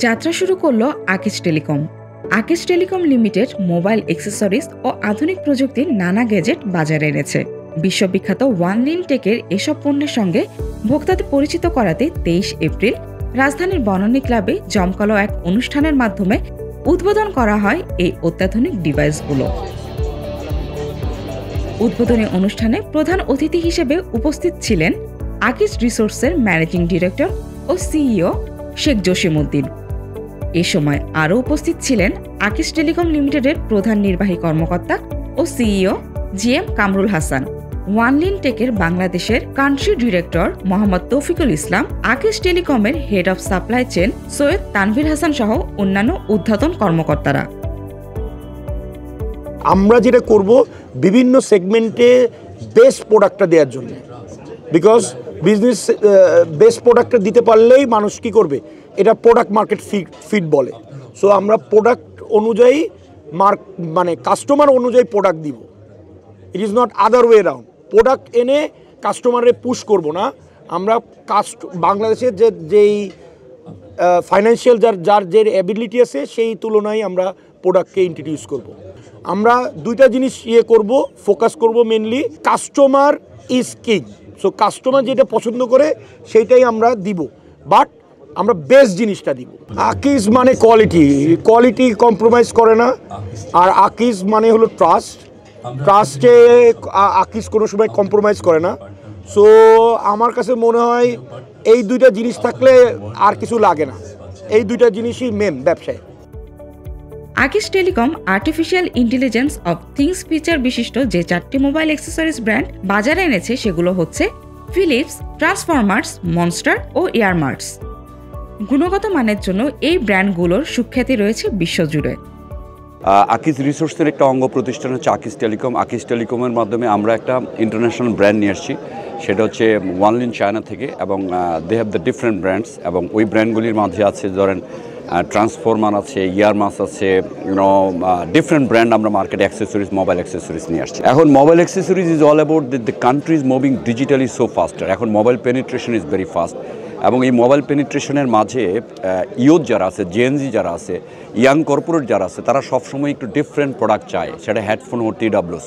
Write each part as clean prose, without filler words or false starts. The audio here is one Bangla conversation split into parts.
যাত্রা শুরু করলো Akij telecom. Akij telecom limited mobile accessories ও আধুনিক প্রযুক্তির নানা গ্যাজেট বাজারে এনেছে। বিশ্ববিখ্যাত ওয়ানলিন টেকের এসব পণ্যের সঙ্গে ভোক্তাদের পরিচিত করাতে 23 এপ্রিল রাজধানীর বনানী ক্লাবে জমকালো এক অনুষ্ঠানের মাধ্যমে উদ্বোধন করা হয় এই অত্যাধুনিক ডিভাইসগুলো। উদ্বোধনী অনুষ্ঠানে প্রধান অতিথি হিসেবে উপস্থিত ছিলেন আকিজ রিসোর্সের ম্যানেজিং ডিরেক্টর ও সিইও শেখ জসিমউদ্দিন। এ সময় আরও উপস্থিত ছিলেন আকিজ টেলিকম লিমিটেডের প্রধান নির্বাহী কর্মকর্তা ও সিইও জিএম কামরুল হাসান, ওয়ানলিন টেকের বাংলাদেশের কান্ট্রি ডিরেক্টর মোহাম্মদ তৌফিকুল ইসলাম, আকিজ টেলিকমের head of supply chain Syed Tanvir Hasan সহ অন্যান্য ঊর্ধ্বতন কর্মকর্তারা। আমরা যেটা করব বিভিন্ন সেগমেন্টে বেস্ট প্রোডাক্টটা দেওয়ার জন্য, বিকজ বিজনেস বেস্ট প্রোডাক্টটা দিতে পারলেই মানুষ কী করবে, এটা প্রোডাক্ট মার্কেট ফিট বলে। সো আমরা প্রোডাক্ট অনুযায়ী মানে কাস্টমার অনুযায়ী প্রোডাক্ট দিব। It is not other way around. Product এনে কাস্টমারে পুশ করব না। আমরা বাংলাদেশের যেই ফাইন্যান্সিয়াল যার যে অ্যাবিলিটি আছে সেই তুলনায় আমরা প্রোডাক্টকে ইন্ট্রোডিউস করব। আমরা দুইটা জিনিস করব, ফোকাস করব mainly, customer is king. So customer যেটা পছন্দ করে সেইটাই আমরা দিব, বাট আমরা বেস্ট জিনিসটা দিব। আকিজ মানে কোয়ালিটি কম্প্রোমাইজ করে না। আর আকিজ মানে হলো ট্রাস্টে আকিজ কোনো সময় কম্প্রোমাইজ করে না। সো আমার কাছে মনে হয় এই দুইটা জিনিস থাকলে আর কিছু লাগে না। এই দুইটা জিনিসই মেন ব্যবসায়। Akij telecom artificial intelligence of things feature বিশিষ্ট যে 4টি মোবাইল অ্যাক্সেসরিজ ব্র্যান্ড বাজারে এনেছে সেগুলো হচ্ছে ফিলিপস, ট্রান্সফরমার্স, মনস্টার ও এয়ারমার্টস। গুণগত মানের জন্য এই ব্র্যান্ডগুলোর সুখ্যাতি রয়েছে বিশ্বজুড়ে। আকিজ রিসোর্সের একটা অঙ্গ প্রতিষ্ঠান হচ্ছে আকিজ টেলিকম। আকিজ টেলিকমের মাধ্যমে আমরা একটা ইন্টারন্যাশনাল ব্র্যান্ড নিয়ে আসছি, সেটা হচ্ছে ওয়ানলিন চায়না থেকে, এবং they have the different brands. এবং ওই ব্র্যান্ডগুলির মাঝে আছে ধরেন ট্রান্সফরমার আছে, ইয়ারমাস আছে, ডিফারেন্ট ব্র্যান্ড আমরা মার্কেটে অ্যাক্সেসরিজ, মোবাইল অ্যাক্সেসরিজ নিয়ে আসছি। এখন mobile accessories is all about the country is moving digitally so faster. এখন mobile penetration is very fast, এবং এই মোবাইল পেনিট্রেশনের মাঝে ইয়ুথ যারা আছে, জেনজি যারা আছে, ইয়াং কর্পোরেট যারা আছে, তারা সবসময় একটু ডিফারেন্ট প্রোডাক্ট চায়, সেটা হেডফোন ও TWS।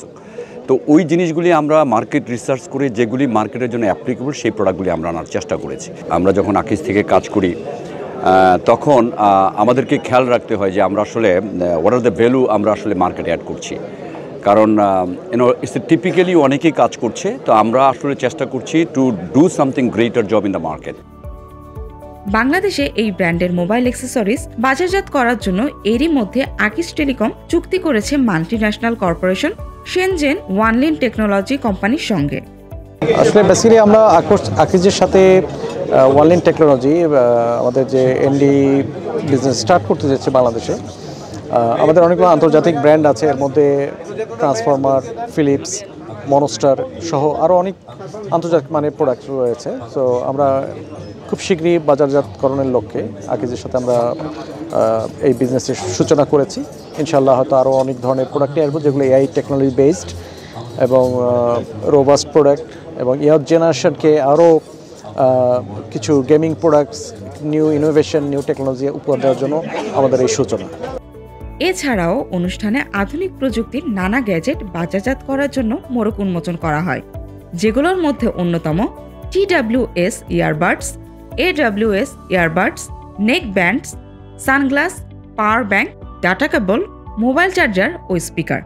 তো ওই জিনিসগুলি আমরা মার্কেট রিসার্চ করে যেগুলি মার্কেটের জন্য অ্যাপ্লিকেবল সেই প্রোডাক্টগুলি আমরা আনার চেষ্টা করেছি। আমরা যখন আকিজ থেকে কাজ করি তখন আমাদেরকে খেয়াল রাখতে হয় যে আমরা আসলে হোয়াট আর দ্য ভ্যালু আমরা আসলে মার্কেটে অ্যাড করছি। কারণ ইটস টিপিক্যালি অনেকেই কাজ করছে, তো আমরা আসলে চেষ্টা করছি to do something greater job in the market. বাংলাদেশে এই ব্র্যান্ডের মোবাইল অ্যাক্সেসরিজ বাজারজাত করার জন্য এরই মধ্যে আকিজ টেলিকম চুক্তি করেছে মাল্টিন্যাশনাল কর্পোরেশন শেনজেন ওয়ানলিন টেকনোলজি কোম্পানির সঙ্গে। আসলে বেসিক্যালি আমরা আকিজের সাথে ওয়ানলিন টেকনোলজি আমাদের যে এনডি বিজনেস স্টার্ট করতে যাচ্ছে বাংলাদেশে। আমাদের অনেকগুলো আন্তর্জাতিক ব্র্যান্ড আছে, এর মধ্যে ট্রান্সফরমার, ফিলিপস, মনস্টার সহ আরও অনেক আন্তর্জাতিক মানের প্রোডাক্ট রয়েছে। সো আমরা খুব শীঘ্রই বাজারজাতকরণের লক্ষ্যে আকিজের সাথে আমরা এই বিজনেসের সূচনা করেছি। ইনশাআল্লাহ হয়তো আরও অনেক ধরনের প্রোডাক্ট নিয়ে আসবো যেগুলো AI টেকনোলজি বেসড এবং রোবাস্ট প্রোডাক্ট, এবং ইয়ার জেনারেশনকে আরও কিছু gaming products, new innovation, new technology উপহার দেওয়ার জন্য আমাদের এই সূচনা। এছাড়াও অনুষ্ঠানে আধুনিক প্রযুক্তির নানা গ্যাজেট বাজারজাত করার জন্য মোড়ক উন্মোচন করা হয়, যেগুলোর মধ্যে অন্যতম TWS earbuds, AWS earbuds, neck bands, sunglass, power bank, data cable, mobile charger ও স্পিকার।